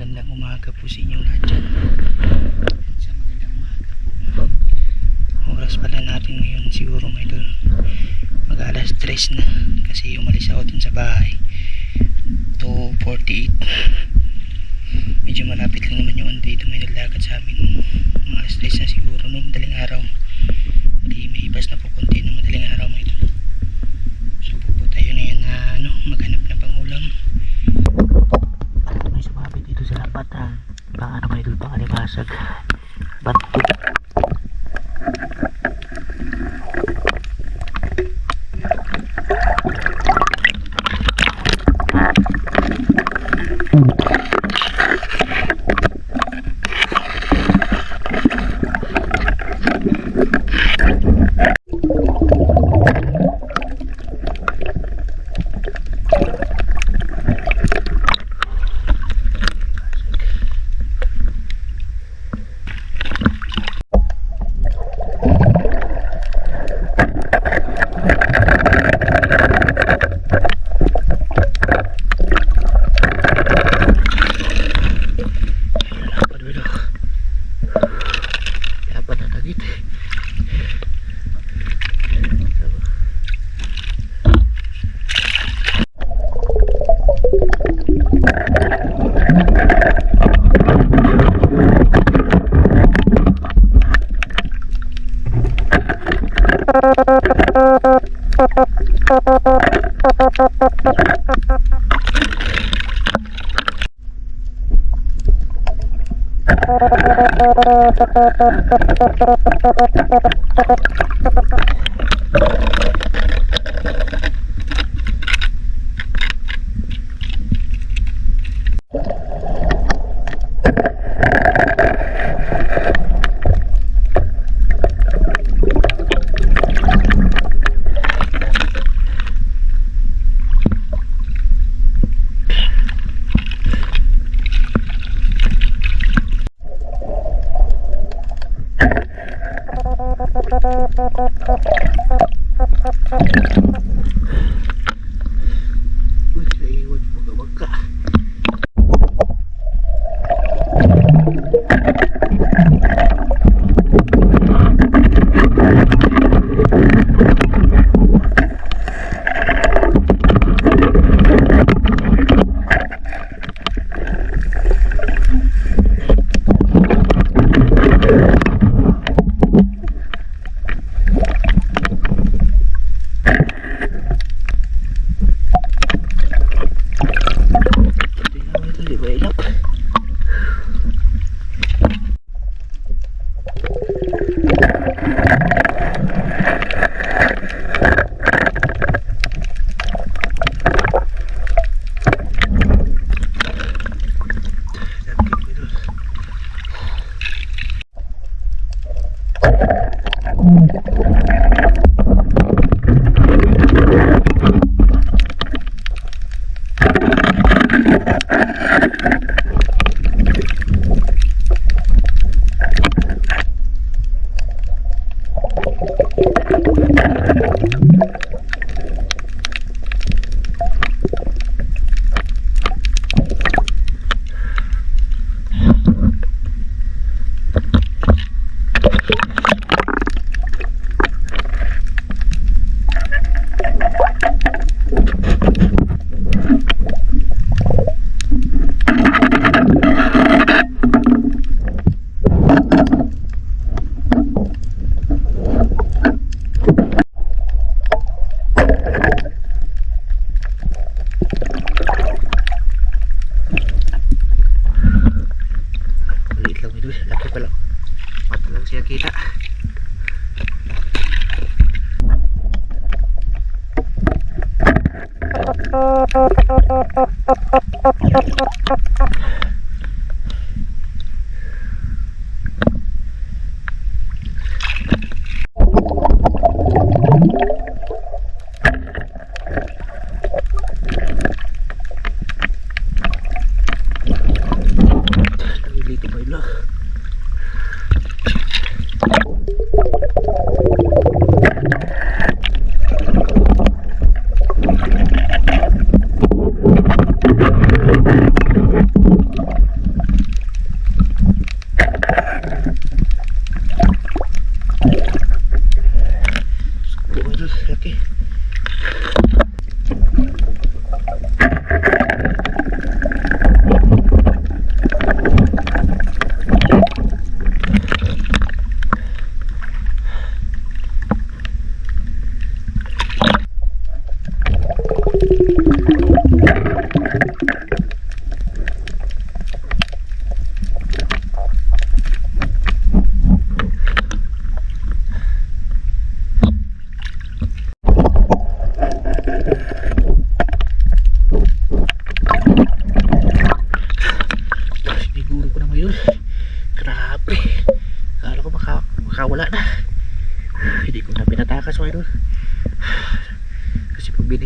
magandang umaga po sa inyong lahat dyan. Sa magandang umaga po. Oras pala natin ngayon siguro may idol mag alas 3 na kasi umalis ako dun sa bahay 2:48. Medyo malapit lang naman yung dito may naglagat sa amin. Mga alas 3 na siguro no, madaling araw. Hindi may ibas na po konti ng madaling araw mga idol. So po tayo ngayon na maghanap na pang ulam. May sumabit dito sa lapat baka mga idol pang alibasag. Banto.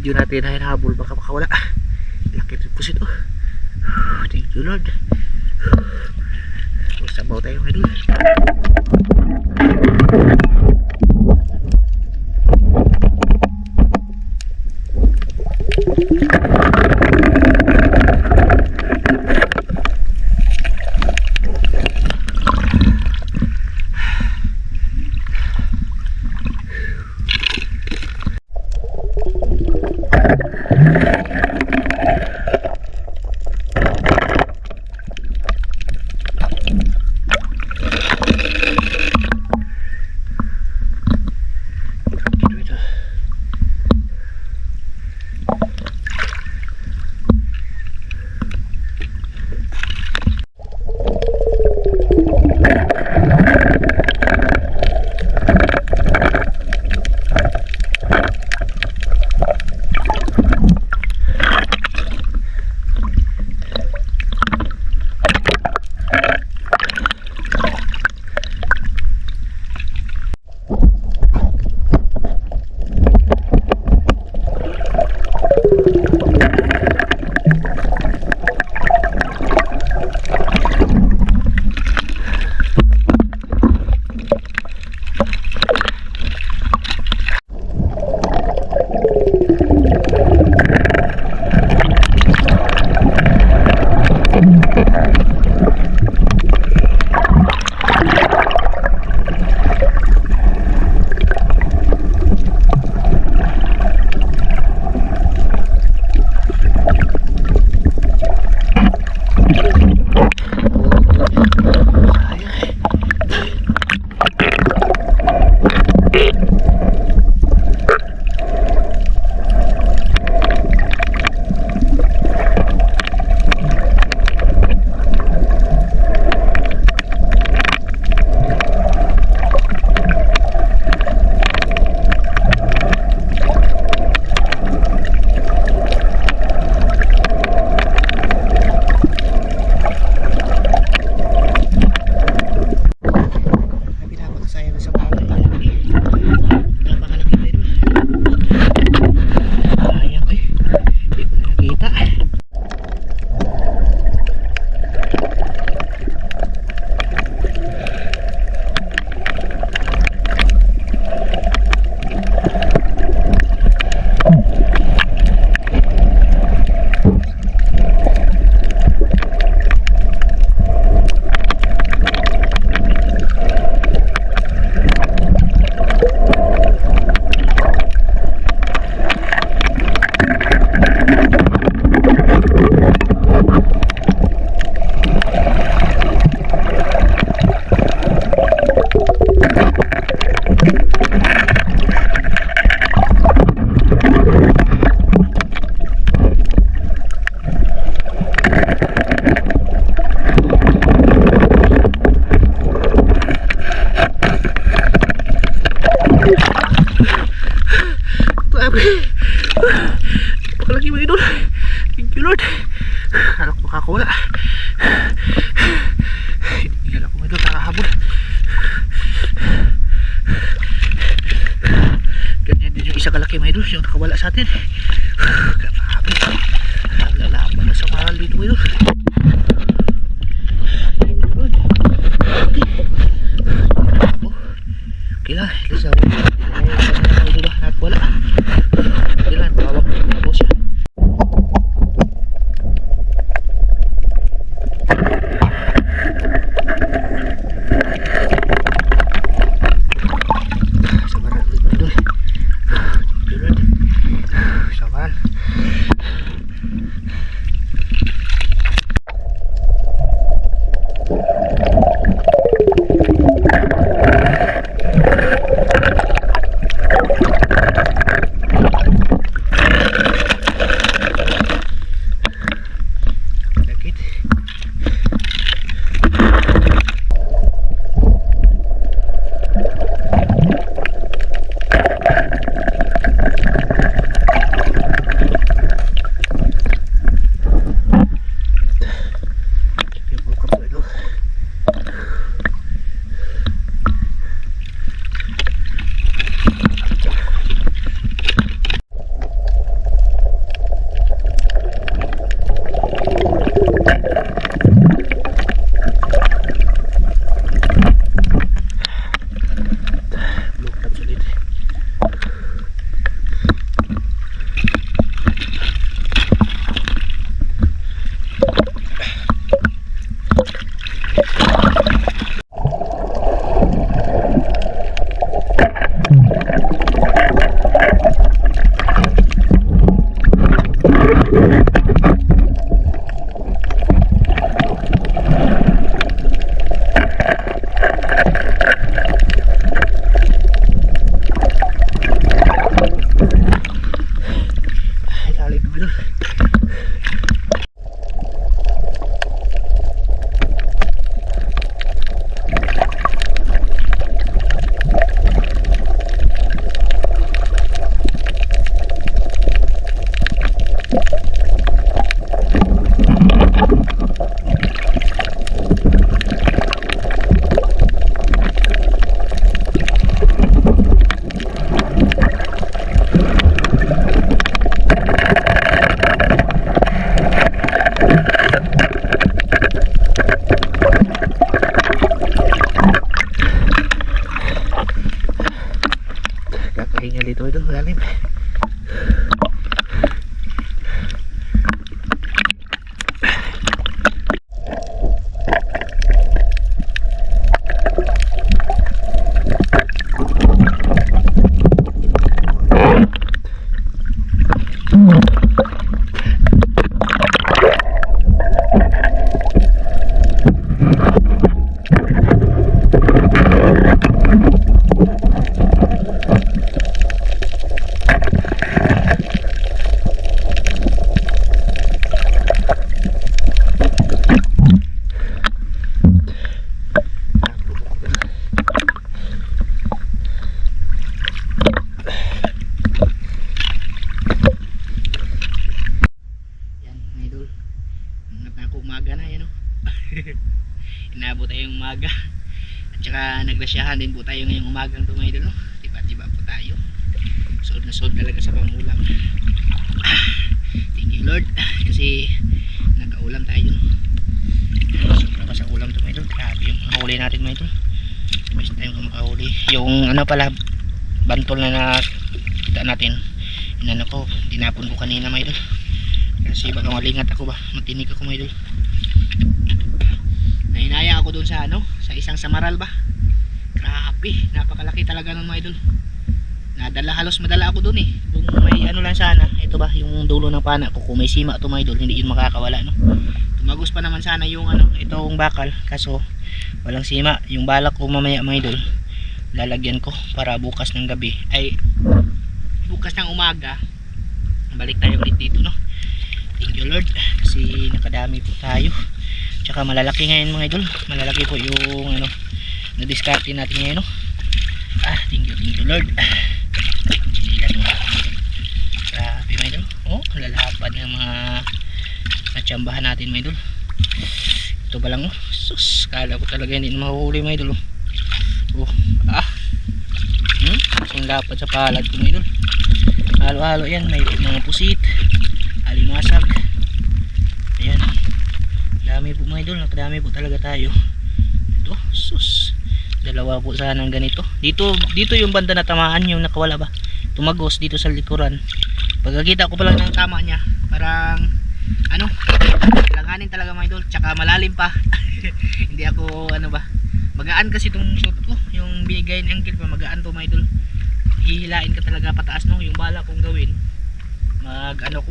video natin ay nahabol, baka makawala. Laki rin po sito. Thank you Lord. Sabaw tayo mga idol. Pakalaki mga idol. Thank you Lord. Anak makakawala. Hindi ako mga idol nakahabol. Ganyan din yung isa kalaki mga idol, yung nakawala sa atin. Grabe. Lalaban na sa mahal dito mga idol. Okay lang, let's go. Wala. Kailan, mawawak na po siya. Sa barat, idol. Inabot tayong umaga. At saka nagrasyahan din po tayo ngayong umagang to mga idol, no? Tiba-tiba po tayo. Sold na sold talaga sa pangulam. Thank you Lord kasi nakaulam tayo. Sobra pa sa ulam to mga idol. Grabe yung huli natin mga idol. First time ko makahuli. Yung ano pala, bantol na nakita natin, inano ko, tinapon ko kanina mga idol. Kasi baka malingat ako ba, matinig ako mga idol. Nahinaya ako doon sa ano, sa isang samaral ba. Grabe, napakalaki talaga ng mga idol. Halos madala ako doon eh. Kung may ano lang sana, ito ba, yung dulo ng pana ko, kung may sima to mga idol, hindi yun makakawala, no. Tumagos pa naman sana yung ano, itong bakal, kaso walang sima. Yung balak ko mamaya mga idol, lalagyan ko para bukas ng gabi, ay bukas ng umaga, balik tayo ulit dito, no. Thank you Lord kasi nakadami po tayo. Tsaka malalaki ngayon mga idol, malalaki po yung ano, na-discarte natin ngayon, no. Thank you Lord. Grabe mga idol. Lalapad ng mga natsambahan natin mga idol. Ito pa lang, sus, kala ko talaga hindi na mahuhuli mga idol. Kasing lapad sa palad ko mga idol. Halo-halo yan, may mga pusit, alimasag. Ayan, dami po mga idol, nakadami po talaga tayo. Ito, sus, dalawa po sana ng ganito. Dito yung banda na tamaan, yung nakawala ba, tumagos dito sa likuran. Pagkakita ko pa lang ng tama niya, parang ano, langanin talaga mga idol. Tsaka malalim pa. Hindi ako ano ba, magaan kasi itong shoot ko, yung bigay ng angle pa, magaan to mga idol. Hihilain ka talaga pataas, no. Yung bala kong gawin,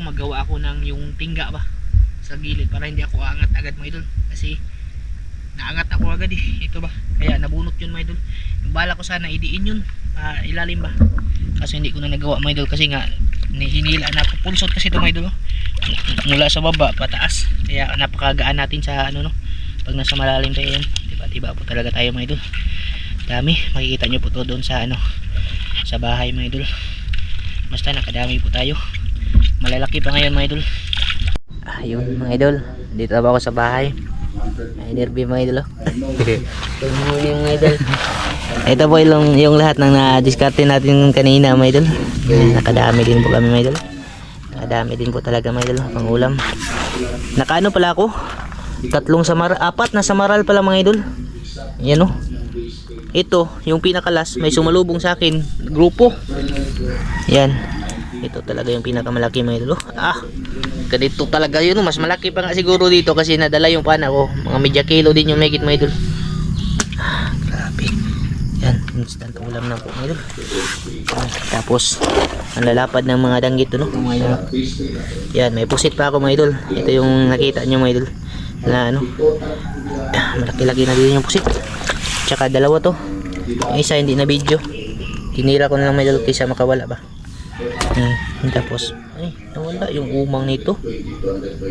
magawa ako ng yung tingga ba sa gilid para hindi ako aangat agad mga idol. Kasi naangat ako agad eh, ito ba, kaya nabunot yun mga idol. Yung bala ko sana idiin yun, ilalim ba, kasi hindi ko na nagawa mga idol. Kasi nga hinila na ako, pulsot kasi ito mga idol, no? Mula sa baba pataas, kaya napakagaan natin sa ano, no, pag nasa malalim tayo yan. Tiba-tiba po talaga tayo mga idol. Dami, makikita nyo po to doon sa ano, sa bahay mga idol. Basta nakadami po tayo, malalaki pa ngayon mga idol. Ayun mga idol, dito na ba ako sa bahay. May nervy mga idol. Mga idol. Ito po yung lahat ng na-discarte natin kanina mga idol. Nakadami din po kami mga idol. Nakadami din po talaga mga idol, pang ulam. Nakaano pala ako, 4 na samaral pala mga idol. Yan o. Ito, yung pinakalas, may sumalubong sa akin, grupo. Yan. Ito talaga yung pinakamalaki mga idol. Ganito talaga yun. Mas malaki pa nga siguro dito kasi nadala yung pana ko. Mga media kilo din yung megit mga idol. Grabe. Yan, instant ulam na po mga idol. Tapos, ang lalapad ng mga danggit no? Yan, may pusit pa ako mga idol. Ito yung nakita nyo mga idol. Na ano, malaki-laki na din yung pusit. Tsaka dalawa to. Yung isa hindi na video. Tinira ko na lang mga idol kaysa makawala ba. Tapos ay nawala yung umang nito.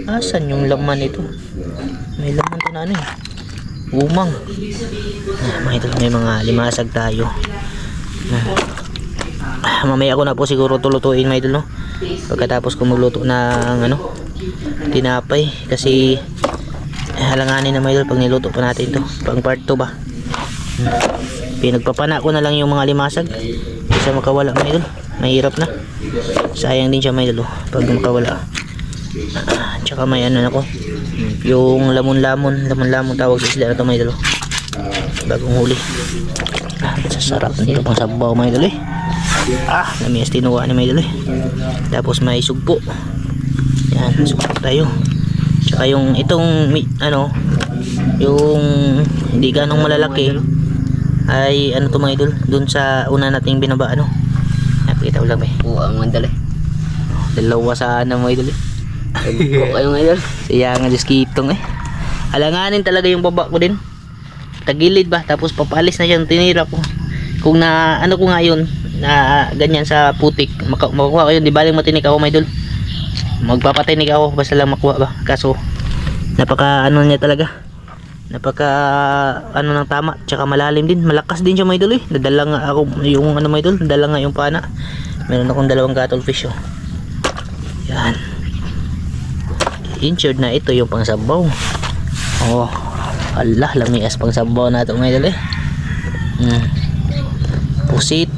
Asan yung laman nito? May laman to na ano eh, umang. Mga idol, may mga limasag tayo. Mamaya ko na po siguro tulutuin mga idol, no? Pagkatapos ko magluto ng ano, tinapay. Kasi halanganin na mga idol pag niluto pa natin to, pang part 2 ba. Pinagpapana ko na lang yung mga limasag kasi makawala mga idol. Mahirap na, sayang din siya mga idol pag makawala. Tsaka may ano na ko, yung lamon tawag sa isla na ito mga idol, bagong huli. Sasarap nito pang sabaw mga idol eh. Namias tinuwa ni mga idol eh. Tapos may sugpo. Yan, sugpo tayo. Tsaka yung itong ano, yung hindi ganong malalaki ay ano to mga idol, dun sa una nating binaba ano. Nakita ko lang eh. Ang mandal eh. Dalawa sana mga idol eh. Ko kayong idol. Siya nga Diyos kitong eh. Alanganin talaga yung baba ko din. Tagilid ba, tapos papalis na siya, tinira ko. Kung na ano ko nga yun, na ganyan sa putik, makuha ko yun, di baling matinik ako mga idol. Magpapatinik ako basta lang makuha ba. Kaso napaka ano niya talaga, napaka ano ng tama, tsaka malalim din, malakas din siya mga idol eh. Nadala nga ako yung ano mga idol, nadala nga yung pana. Meron akong 2 cuttlefish oh. Yan, insured na ito yung pangsabaw. Allah, lamias pang sabaw na ito mga idol eh. Pusit,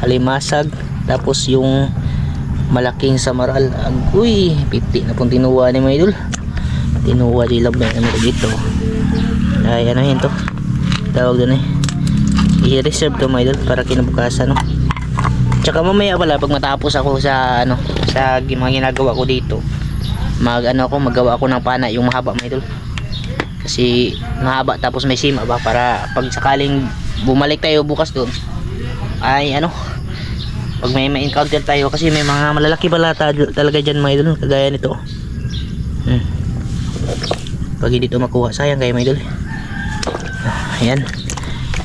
alimasag, tapos yung malaking samaral. Agoy, 50 na pong tinuwa ni mga idol. Tinuwa di lang ba naman dito. Ay ano yun to, tawag doon eh, i-reserve to mga idol para kinabukasan, no. Tsaka mamaya pala pag matapos ako sa ano, sa mga ginagawa ko dito, magawa ako ng pana yung mahaba mga idol. Kasi mahaba tapos may sima ba, para pag sakaling bumalik tayo bukas doon ay ano, pag may encounter tayo, kasi may mga malalaki pala talaga dyan mga idol, kagaya nito. Pag hindi ito makuha, sayang kayo mga idol. Ayan,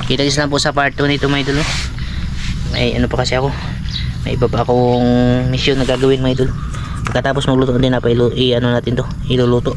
kita-kits lang po sa part 2 nito mga idol, no? May ano pa kasi ako, may iba pa akong mission na gagawin mga idol. Pagkatapos magluto din na pa, ano natin to, iluluto.